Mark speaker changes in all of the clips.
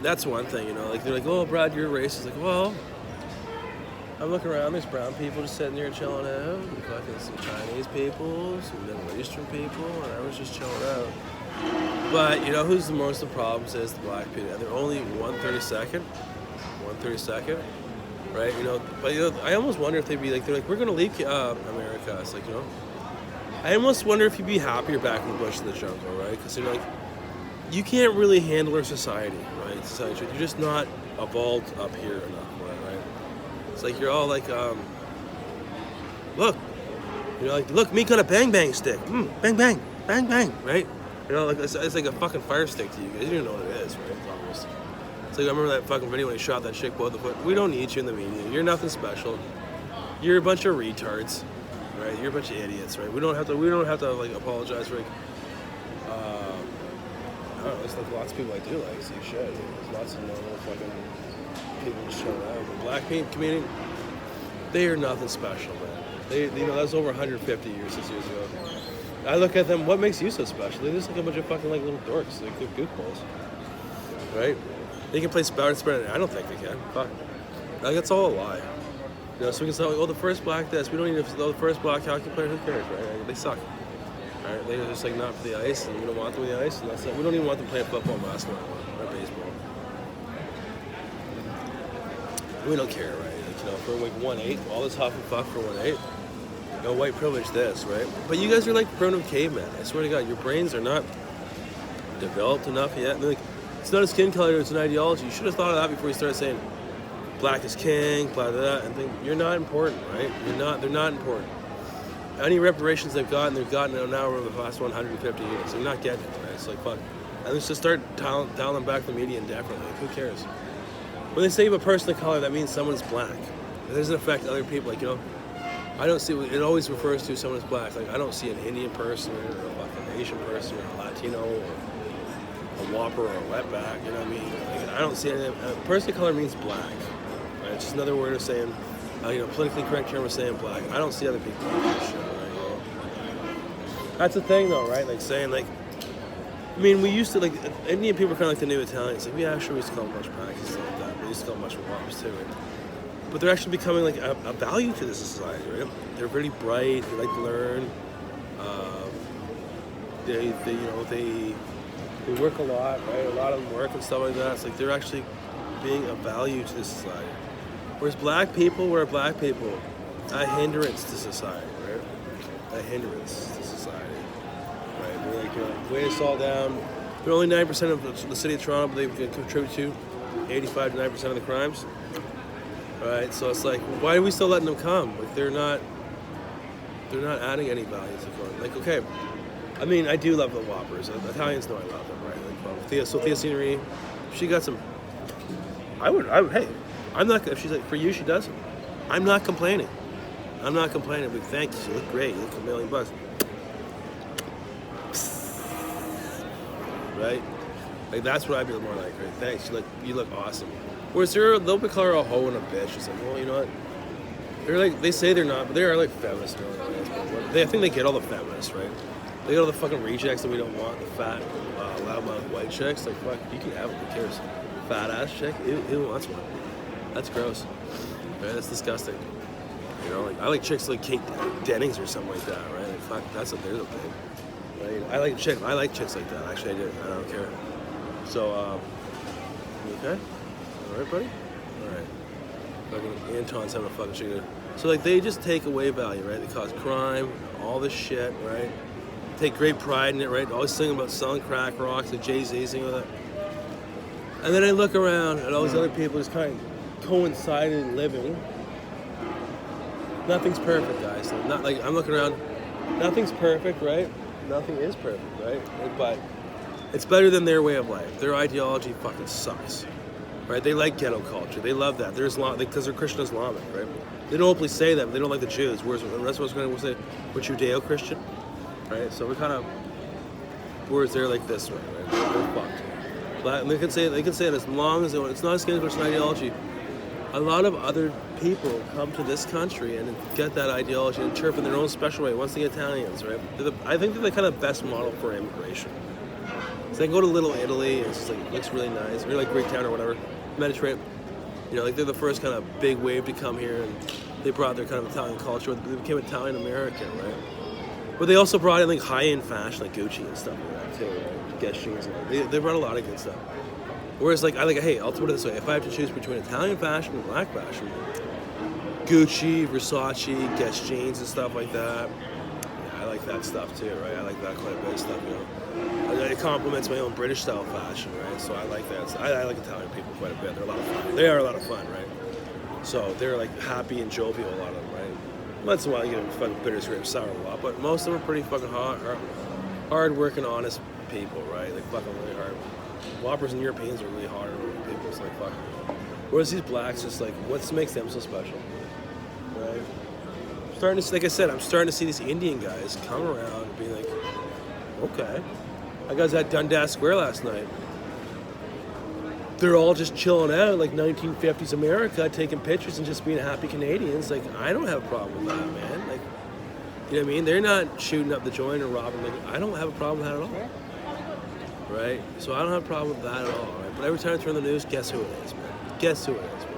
Speaker 1: that's one thing, you know. Like they're like, "Oh, Brad, you're racist." Like, well, I'm looking around. There's brown people just sitting there chilling out, and fucking some Chinese people, some Middle Eastern people, and I was just chilling out. But you know who's the most of the problems is the black people. And they're only 1/32nd, 1/32nd, right? You know, but you know, I almost wonder if they'd be like, they're like, we're gonna leave America. It's like, you know, I almost wonder if you'd be happier back in the bush than the jungle, right? Because they're like, you can't really handle our society, right? Society, you're just not evolved up here enough, right? It's like you're all like, look, you know, like, look, me got a bang bang stick, bang bang, bang bang, right? You know, like it's like a fucking fire stick to you guys. You don't know what it is, right? It's almost. It's like I remember that fucking video when he shot that chick above the foot. We don't need you in the media. You're nothing special. You're a bunch of retards, right? You're a bunch of idiots, right? We don't have to like apologize for like. I don't know. There's like lots of people I do like. See shit. There's lots of normal fucking people just showing out. The black community, they are nothing special, man. They, you know, that was over 150 years ago. I look at them, what makes you so special? They're just like a bunch of fucking like little dorks. Like they're goofballs. Right? They can play spout and spread. I don't think they can. Fuck. Like that's all a lie. You know, so we can say, oh, the first black this. We don't need the first black hockey player. Who cares, right? Like, they suck. Alright? They're just like not for the ice, and we don't want them on the ice, and that's it. We don't even want them playing football, basketball, or baseball. We don't care, right? Like, you know, for like 1/8, all this huff and fuck for 1/8. No white privilege this, right? But you guys are like primitive cavemen. I swear to God, your brains are not developed enough yet. Like, it's not a skin color, it's an ideology. You should have thought of that before you started saying black is king, blah, blah, blah, and think you're not important, right? They're not important. Any reparations they've gotten now over the last 150 years. They're not getting it, right? It's like, fuck. And let's just start dialing back the media indefinitely. Like, who cares? When they say a person of color, that means someone's black. It doesn't affect other people, like, you know. I don't see, it always refers to someone as black. Like, I don't see an Indian person or a fucking Asian person or a Latino or a Whopper or a wetback, you know what I mean? Like, I don't see anything. A person of color means black. Right? It's just another word of saying, you know, politically correct term of saying black. I don't see other people doing this shit, right? You know? That's the thing, though, right? Like, saying, like, I mean, we used to, like, Indian people are kind of like the new Italians. Like, we actually used to call them a bunch of practices like that. We used to call them a bunch of Whoppers, too, right? But they're actually becoming like a value to the society, right? They're really bright. They like to learn. They work a lot, right? A lot of them work and stuff like that. It's like they're actually being a value to the society. Whereas black people, we're black people, a hindrance to society, right? A hindrance to society, right? We're like, you know, weigh us all down. We're only 9% of the city of Toronto, but they can contribute to 85 to 9% of the crimes. Right, so it's like, why are we still letting them come? Like they're not adding any value to going. Like, okay, I mean, I do love the Whoppers. Italians know I love them, right? Like, well, Thea Scenery, she got some. I would. Hey, I'm not. If she's like, for you, she does. I'm not complaining. But thank you. You look great. You look $1 million. Right? Like that's what I'd be more like. Right? Thanks. You look awesome. Whereas they'll be called a hoe and a bitch. It's like, well, you know what? They're like, they say they're not, but they are like feminists. I think they get all the feminists, right? They get all the fucking rejects that we don't want. The fat, loudmouth white chicks. Like, fuck, you can have it. Who cares? Fat ass chick. Who wants one? That's gross. Right? That's disgusting. You know, like I like chicks like Kate Dennings or something like that, right? Like, fuck, that's what they're looking. Right? I like chicks like that. Actually, I do. I don't care. So, you okay? Alright, buddy? Alright. Fucking Anton's having a fucking shit. So, like, they just take away value, right? They cause crime, all this shit, right? Take great pride in it, right? Always singing about selling crack rocks, like Jay-Z singing about that. And then I look around at all these other people just kind of coinciding living. Nothing's perfect, guys. So not like I'm looking around. Nothing's perfect, right? Nothing is perfect, right? But it's better than their way of life. Their ideology fucking sucks. Right? They like ghetto culture. They love that. They're Islam because they're Christian Islamic, right? They don't openly say that, but they don't like the Jews. Whereas the rest of us are going to say we're Judeo-Christian, right? So we're kind of, whereas they're like this way, right? They're fucked. And they can say it as long as it's not a skin Christian ideology. A lot of other people come to this country and get that ideology and interpret in their own special way. Once the Italians, right? I think they're the kind of best model for immigration. So I go to Little Italy, and it's just like, it looks really nice. Or like Greek Town or whatever, Mediterranean. You know, like they're the first kind of big wave to come here, and they brought their kind of Italian culture. They became Italian American, right? But they also brought in like high-end fashion, like Gucci and stuff like that too, right? Guess jeans. And they brought a lot of good stuff. Whereas like hey, I'll put it this way: if I have to choose between Italian fashion and black fashion, Gucci, Versace, Guess jeans and stuff like that. Yeah, I like that stuff too, right? I like that quite a bit of stuff, you know. It complements my own British style fashion, right? So I like that. So I like Italian people quite a bit. They're a lot of fun. They are a lot of fun, right? So they're like happy and jovial, a lot of them, right? Once in a while you get a fucking bitter, scrape, sour a lot, but most of them are pretty fucking hard working, honest people, right? Like fucking really hard. Whoppers and Europeans are really hard people. It's like fuck. Whereas these blacks, just like, what makes them so special, right? Starting to, like I said, I'm starting to see these Indian guys come around and be like, okay. I was at Dundas Square last night. They're all just chilling out like 1950s America, taking pictures and just being happy Canadians. Like, I don't have a problem with that, man. Like, you know what I mean? They're not shooting up the joint or robbing. Like, I don't have a problem with that at all. Right? So I don't have a problem with that at all, right? But every time I turn on the news, guess who it is, man? Guess who it is, man?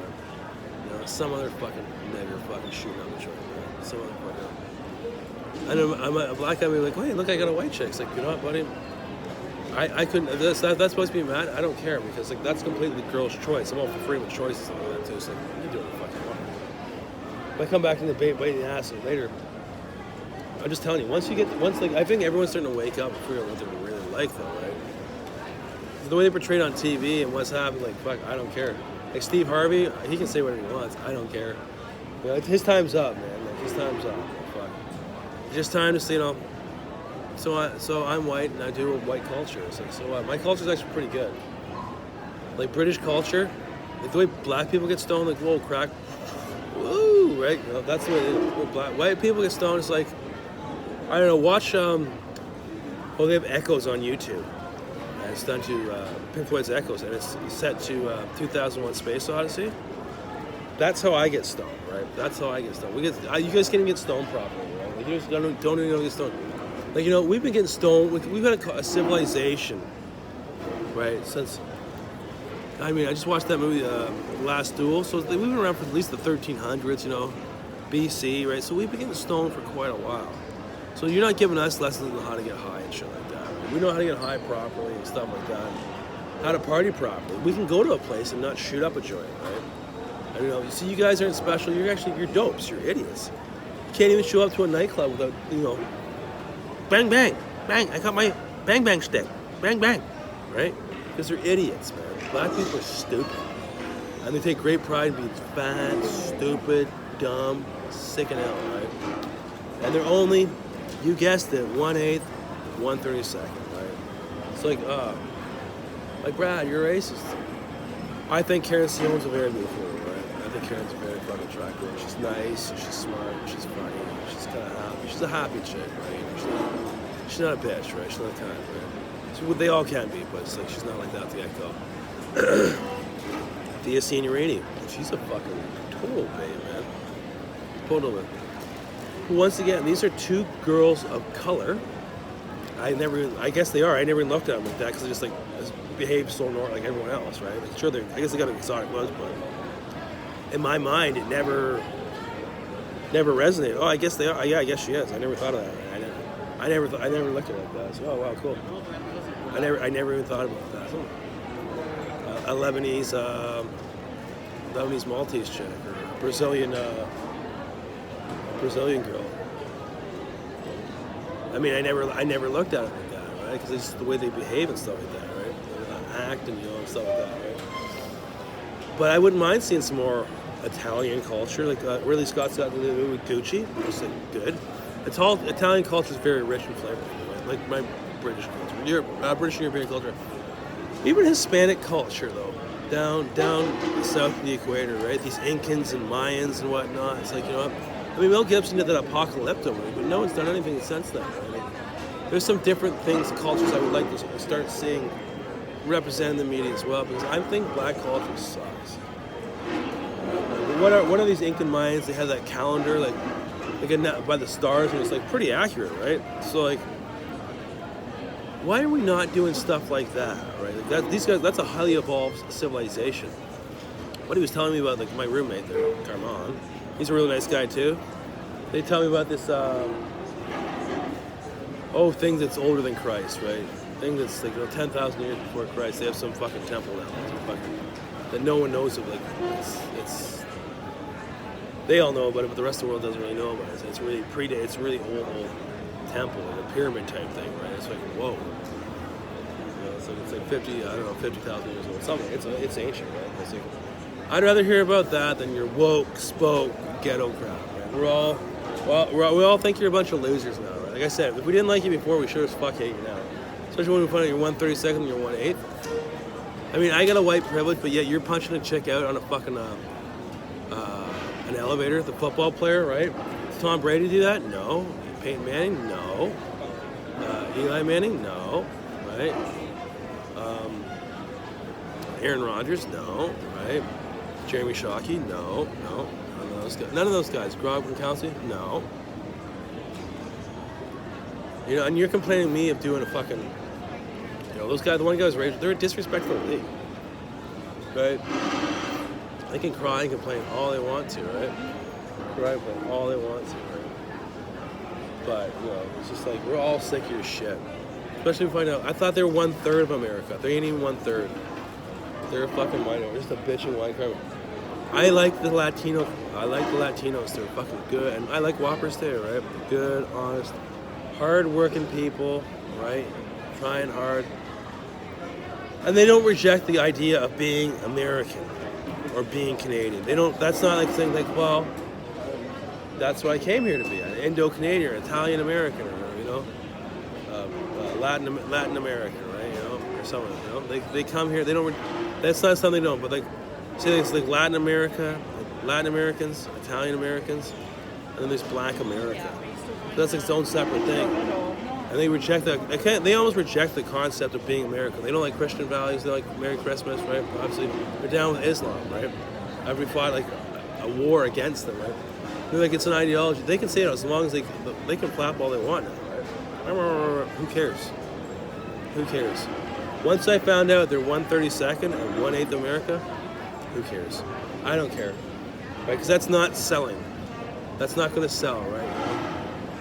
Speaker 1: You know, some other fucking nigger fucking shooting up the joint, man. Some other fucking... I know I'm a black guy be like, hey, look, I got a white chick. It's like, you know what, buddy? I couldn't, that's supposed to be mad? I don't care, because like that's completely the girl's choice. I'm all for freedom of choice and stuff like that too. It's like, you do what the fuck you want. If I come back and debate, bite the ass later, I'm just telling you, once like, I think everyone's starting to wake up and figure out what they really like though, right? The way they portrayed on TV and what's happening, like, fuck, I don't care. Like Steve Harvey, he can say whatever he wants. I don't care. You know, his time's up, man. Like, his time's up. Fuck. It's just time to, you know. So I'm white and I do a white culture. It's like, so what? My culture's actually pretty good. Like British culture, like the way black people get stoned, like, whoa, crack, woo, right? You know, that's the way white people get stoned. It's like, I don't know, watch, they have Echoes on YouTube. And it's done to Pink Floyd's Echoes, and it's set to 2001 Space Odyssey. That's how I get stoned, right? That's how I get stoned. You guys can't even get stoned properly, right? Like, you just don't even know to get stoned. Like, you know, we've been getting stoned. We've had a civilization, right? Since, I mean, I just watched that movie, Last Duel. So we've been around for at least the 1300s, you know, BC, right? So we've been getting stoned for quite a while. So you're not giving us lessons on how to get high and shit like that. Right? We know how to get high properly and stuff like that. How to party properly. We can go to a place and not shoot up a joint, right? I don't know. You see, you guys aren't special. You're dopes. You're idiots. You can't even show up to a nightclub without, you know, bang, bang, bang, I got my bang, bang stick, bang, bang, right? Because they're idiots, man. Black people are stupid. And they take great pride in being fat, stupid, dumb, sick and ill, right? And they're only, you guessed it, 1/8, 1/32, right? It's like Brad, you're racist. I think Karen Sione's a very beautiful woman, right? I think Karen's very fucking attractive. She's nice, she's smart, she's funny, she's kind of happy. She's a happy chick, right? She's not a bitch, right? She's not a cunt, right? So, well, they all can be, but it's like she's not like that to get go. Dia Signorini, she's a fucking total babe, man. Total babe. Once again, these are two girls of color. I guess they are. I never even looked at them like that because they just like behave so normal like everyone else, right? Like, sure, I guess they got an exotic buzz, but in my mind, it never resonated. Oh, I guess they are. Yeah, I guess she is. I never thought of that. I never looked at it like that. So, oh wow, cool. I never even thought about that. A Lebanese Maltese chick, or a Brazilian girl. I mean, I never looked at it like that, right? Because it's the way they behave and stuff like that, right? They act and, you know, and stuff like that, right? But I wouldn't mind seeing some more Italian culture, like Ridley Scott's got to do with Gucci. It's like good. Italian culture is very rich and flavorful, right? Like my British culture, British and European culture. Even Hispanic culture, though, down south of the equator, right? These Incans and Mayans and whatnot. It's like, you know, I mean, Mel Gibson did that Apocalypto movie, but no one's done anything since then, right? Like, there's some different things, cultures I would like to start seeing represented in the media as well, because I think black culture sucks. What are these Incan Mayans? They had that calendar, like by the stars, and it's like pretty accurate, right? So like, Why are we not doing stuff like that, right? Like these guys, that's a highly evolved civilization. What he was telling me about, like my roommate there, Carmon, he's a really nice guy too. They tell me about this, thing that's older than Christ, right? Thing that's like 10,000 years before Christ. They have some fucking temple now, that no one knows of. Like it's they all know about it, but the rest of the world doesn't really know about it. It's really it's really old temple, like a pyramid type thing, right? It's like whoa. It's like 50,000 years old. Something. It's ancient, right? It's like, I'd rather hear about that than your woke, spoke, ghetto crap. Right? We all think you're a bunch of losers now, right? Like I said, if we didn't like you before, we sure as fuck hate you now. Especially when we find out you're 132nd and you're 1/8. I mean, I got a white privilege, but yet you're punching a chick out on a fucking an elevator. The football player, right? Does Tom Brady do that? No. Peyton Manning? No. Eli Manning? No. Right? Aaron Rodgers? No. Right? Jeremy Shockey? No. None of those guys. Gronk and Kelsey? No. You know, and you're complaining to me of doing a fucking, those guys, the one guy's raised, they're disrespectful to the league. Right? They can cry and complain all they want to, right? Cry but all they want to, right? But, it's just like, we're all sick of your shit. Especially if we find out, I thought they were 1/3 of America. They ain't even 1/3. They're a fucking minority. Just a bitching white crowd. I like the Latinos. They're fucking good. And I like Whoppers too, right? Good, honest, hard-working people, right? Trying hard. And they don't reject the idea of being American or being Canadian. They don't, that's not like saying like, well, that's what I came here to be. An Indo-Canadian, Italian American, or, Latin American, right? Or something, They come here, they don't, that's not something they don't, but like, say it's like Latin America, Latin Americans, Italian Americans, and then there's Black America. So that's like its own separate thing. And they reject that. They almost reject the concept of being American. They don't like Christian values. They like Merry Christmas, right? Obviously, they're down with Islam, right? We fought like a war against them, right? They're like, it's an ideology. They can say it as long as they can flap all they want now, right? Who cares? Who cares? Once I found out they're 132nd and 1/8 America, who cares? I don't care, right? Because that's not selling. That's not going to sell, right?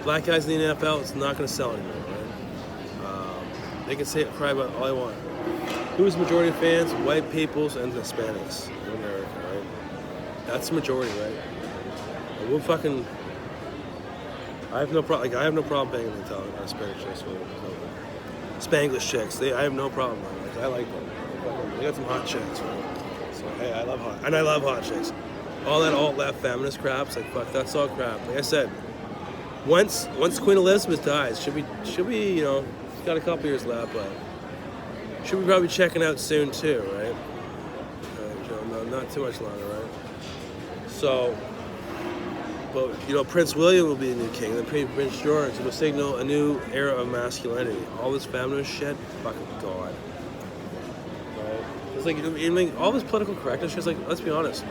Speaker 1: Black guys in the NFL, it's not going to sell anymore, right? They can say it, cry about it all they want. Who's majority of fans? White peoples and Hispanics in America, right? That's the majority, right? And we'll fucking. I have no problem. Like, I have no problem paying them Italian or Hispanic chicks, Spanglish chicks. I have no problem. I like them. They got some hot chicks, right? So hey, I love hot chicks. All that alt-left feminist crap's like fuck. That's all crap. Like I said, once Queen Elizabeth dies, she'll be she's got a couple years left, but she'll be probably checking out soon too, right? No, not too much longer, right? So. But, Prince William will be the new king, then Prince George. It will signal a new era of masculinity. All this feminist shit, fucking God. Right? It's like, all this political correctness, just like, let's be honest.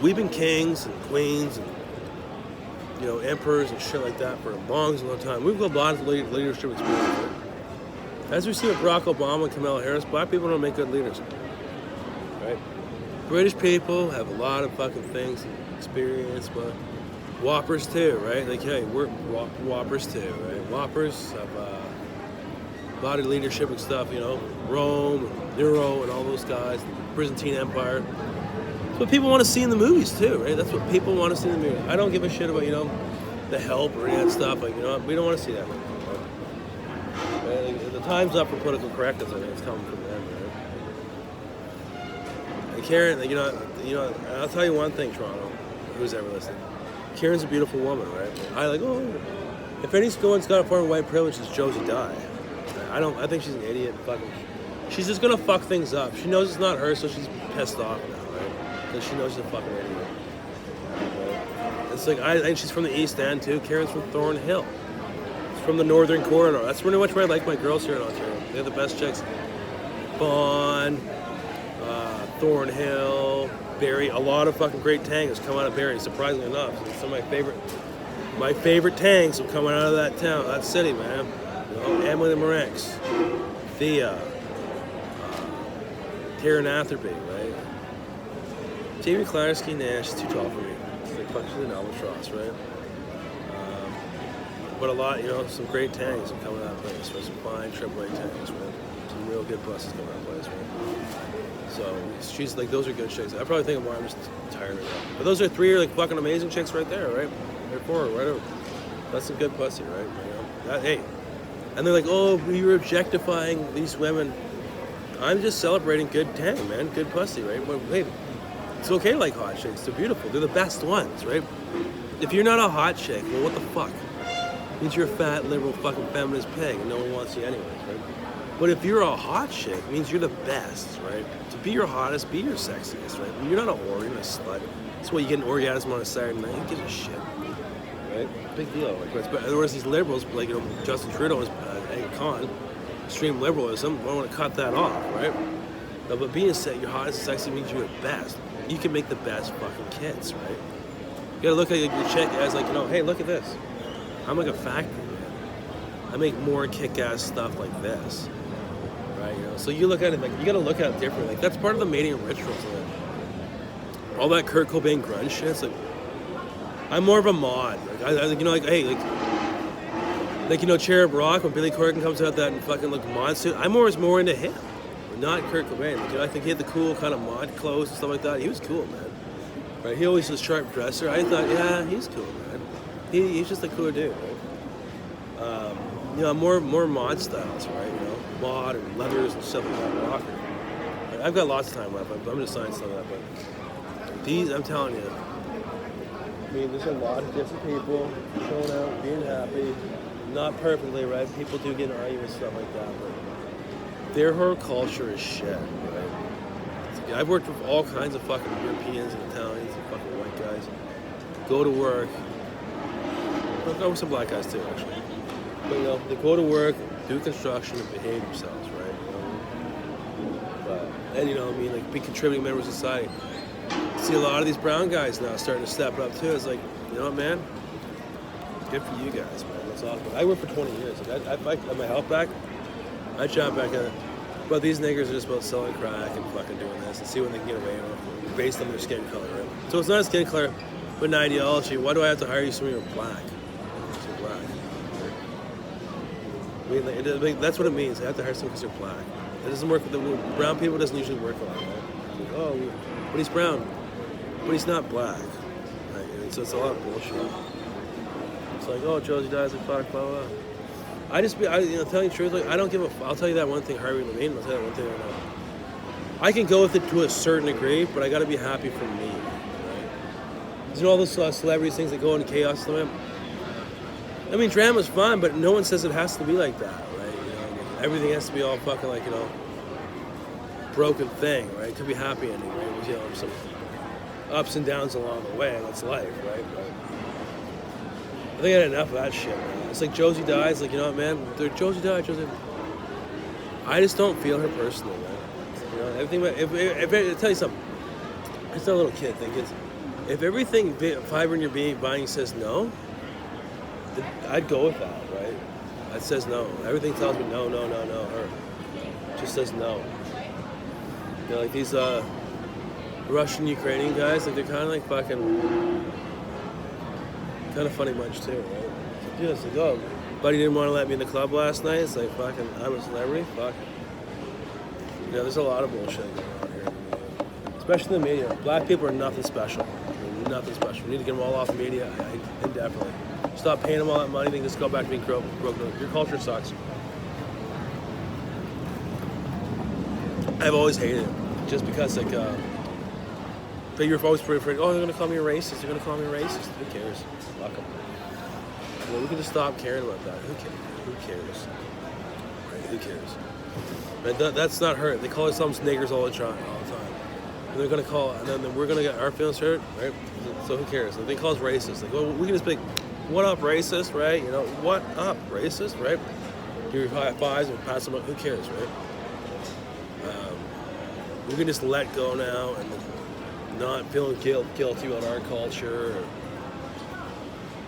Speaker 1: We've been kings and queens and, emperors and shit like that for a long time. We've got a lot of leadership experience. As we see with Barack Obama and Kamala Harris, black people don't make good leaders. Right? British people have a lot of fucking things and experience, but Whoppers too, right? Like, hey, we're Whoppers too, right? Whoppers have a lot of leadership and stuff, Rome, and Nero, and all those guys, the Byzantine Empire. That's what people want to see in the movies too, right? That's what people want to see in the movies. I don't give a shit about, The Help or any of that stuff. Like, we don't want to see that. Right? The time's up for political correctness. I think it's coming from them, right? Karen, I'll tell you one thing, Toronto, who's ever listening. Karen's a beautiful woman, right? If anyone's got a form of white privilege, it's Josie Dye. I think she's an idiot. She's just gonna fuck things up. She knows it's not her, so she's pissed off now, right? Because she knows she's a fucking idiot. Right? It's like, and she's from the East End too. Karen's from Thornhill. She's from the Northern Corridor. That's pretty much where I like my girls here in Ontario. They're the best chicks. Vaughan. Thornhill, Barrie, a lot of fucking great tangos come out of Barrie, surprisingly enough. Some of my favorite My favorite tangs are coming out of that town, that city, man. You know, Emily Morenx, Thea, Karen Atherby, right? Jamie Clarksky, Nash, too tall for me. They punches an albatross, right? But a lot, you know, some great tangs are coming out of place. Right? Some fine AAA tangs, right? Some real good buses coming out of place, right? So she's like, those are good chicks. I probably think more. I'm just tired of that. But those are 3 like fucking amazing chicks right there, right? They're 4, right over. That's some good pussy, right? You know? Hey, and they're like, oh, you're objectifying these women. I'm just celebrating good tang, man, good pussy, right? But hey, it's okay to like hot chicks. They're beautiful. They're the best ones, right? If you're not a hot chick, well, what the fuck? Means you're a fat, liberal, fucking feminist pig, and no one wants you anyways, right? But if you're a hot chick, it means you're the best, right? To be your hottest, be your sexiest, right? When you're not a whore, you're not a slut. That's why you get an orgasm on a Saturday night. Who gives a shit, right? Big deal. Like, but otherwise, these liberals, like, you know, Justin Trudeau is a con, extreme liberalism. I want to cut that off, right? No, but being your hottest and sexy means you're the best. You can make the best fucking kids, right? You gotta look at your chick as like, you know, hey, look at this. I'm like a factory, man. I make more kick-ass stuff like this, right? You know, so you look at it like you gotta look at it differently. Like that's part of the mating rituals. All that Kurt Cobain grunge shit. It's like I'm more of a mod. Like I you know, like hey, like you know, Cherub Rock when Billy Corgan comes out that fucking like mod suit. I'm always more into him, not Kurt Cobain. Like, you know, I think he had the cool kind of mod clothes and stuff like that. He was cool, man. Right? He always was a sharp dresser. I thought, yeah, he's cool, man. He's just a cool dude, right? You know, more mod styles, right? You know, mod and leathers and stuff like that. Rocker. Like, I've got lots of time left. I'm just signing some of that, but these, I'm telling you. I mean, there's a lot of different people showing out, being happy, not perfectly, right? People do get in arguments and stuff like that, but their whole culture is shit, right? I've worked with all kinds of fucking Europeans and Italians and fucking white guys. Go to work. I've got with some black guys too, actually. But you know, they go to work, do construction, and behave themselves, right? And you know, I mean, like be contributing members of society. See a lot of these brown guys now starting to step up too. It's like, you know what, man? Good for you guys, man. That's awesome. I worked for 20 years. Like, I got my health back. I jump back in it. But these niggers are just about selling crack and fucking doing this and see what they can get away with based on their skin color, right? So it's not a skin color, but an ideology. Why do I have to hire you so you're black? So black. I mean, that's what it means. I have to hire someone because they're black. It doesn't work with the brown people. It doesn't usually work like that. Like, oh, but he's brown, but he's not black. Right? And so it's a lot of bullshit. It's like, oh, Josie dies, like fuck, blah blah. You know, telling the truth, like I don't give a. I'll tell you that one thing, Harvey Levine. I'll tell you that one thing right now. I can go with it to a certain degree, but I got to be happy for me. Right? You know all those celebrities things that go into chaos. I mean, drama's fun, but no one says it has to be like that, right? You know, everything has to be all fucking like, you know, broken thing, right? It could be happy ending, right? With, you know, some ups and downs along the way. That's life, right? I think I had enough of that shit, man. It's like Josie dies, like, you know what, man? Josie died, Josie. I just don't feel her personally, man. You know, everything. If I tell you something, it's not a little kid thing. If everything fiber in your being says no, I'd go with that, right? It says no. Everything tells me no. Her just says no. You know, like these Russian Ukrainian guys, like they're kind of like fucking, kind of funny bunch too, right? Yeah, it's like, oh, buddy didn't want to let me in the club last night. It's like fucking, I'm a celebrity. Fuck. You know, there's a lot of bullshit going on here, especially in the media. Black people are nothing special. They're nothing special. We need to get them all off the media indefinitely. Stop paying them all that money. They can just go back to being broke. Your culture sucks. I've always hated it, just because like, but you're always pretty afraid. Oh, they're gonna call me a racist. They're gonna call me a racist. Who cares? Fuck them. Well, we can just stop caring about that. Who cares? Who cares? Right? Who cares? Man, that's not hurt. They call themselves niggers all the time. And they're gonna call, and then we're gonna get our feelings hurt, right? So who cares? If they call us racist, like, well, we can just be like, what up, racist, right? You know, what up, racist, right? Give your high fives and pass them up. Who cares, right? We can just let go now and not feeling guilty about our culture.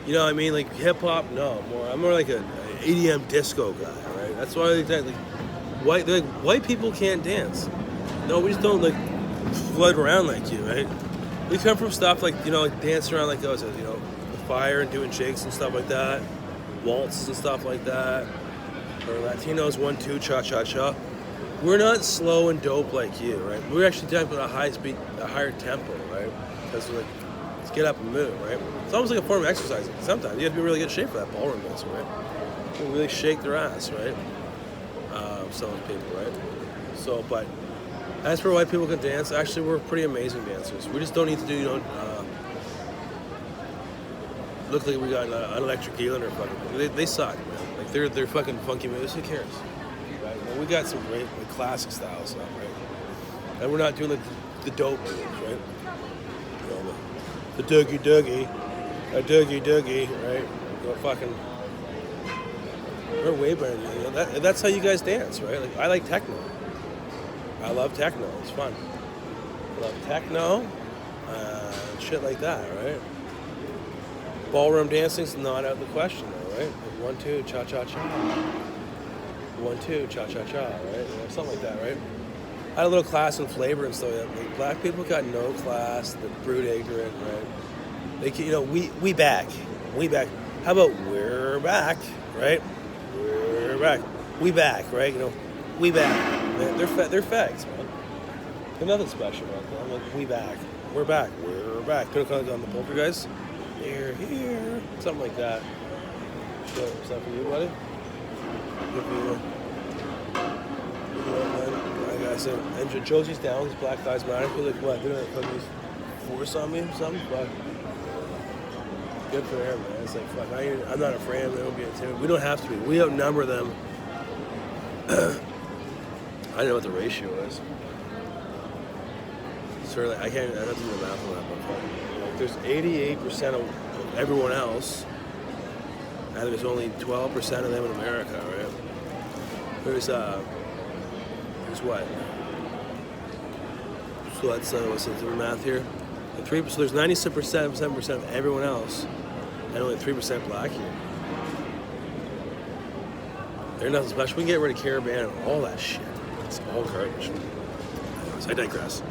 Speaker 1: You know what I mean? Like hip hop, no. I'm more like an EDM disco guy, right? That's why white people can't dance. No, we just don't like flood around like you, right? We come from stuff like like dancing around like those, the fire and doing shakes and stuff like that, waltzes and stuff like that. Or Latinos 1-2 cha cha cha. We're not slow and dope like you, right? We're actually dancing at a high speed, a higher tempo, right? Because we're like, let's get up and move, right? It's almost like a form of exercising. Sometimes you have to be in really good shape for that ballroom dancer, right? You really shake their ass, right? Some people, right? So, but as for white people can dance, actually we're pretty amazing dancers. We just don't need to do, look like we got an electric eel in our fucking. They suck, man. Like they're fucking funky moves. Who cares? Right? Well, we got some great like, classic style stuff, right? And we're not doing the dope moves, right? The doogie doogie, a doogie doogie, right? Fucking. We're way better than you. That's how you guys dance, right? Like I like techno. I love techno. It's fun. I love techno, and shit like that, right? Ballroom dancing's not out of the question, though, right? Like 1-2 cha cha cha. 1-2 cha cha cha, right? Something like that, right? I had a little class and flavor and stuff. Like black people got no class. They're brute ignorant, right? They, we back. How about we're back, right? We're back. We back, right? We back. Man, they're fags, man. There's nothing special about them. Like, we back. We're back. We're back. Could have called it on the poltergeist. They're here. Something like that. Sure. Is that for you, buddy? Give you man. Like I said, and Josie's down. These black guys matter. Feel like what? They're gonna put these force on me or something? But good for him, man. It's like, fuck, I'm not afraid of them. They don't be intimidated. We don't have to be. We outnumber them. I don't know what the ratio is. Certainly, I don't do the math on that, but there's 88% of everyone else, and there's only 12% of them in America, right? There's what? So that's what's the math here? So there's 97% of everyone else, and only 3% black here. They're nothing special. We can get rid of Caribbean and all that shit. It's all garbage. Anyways, I digress.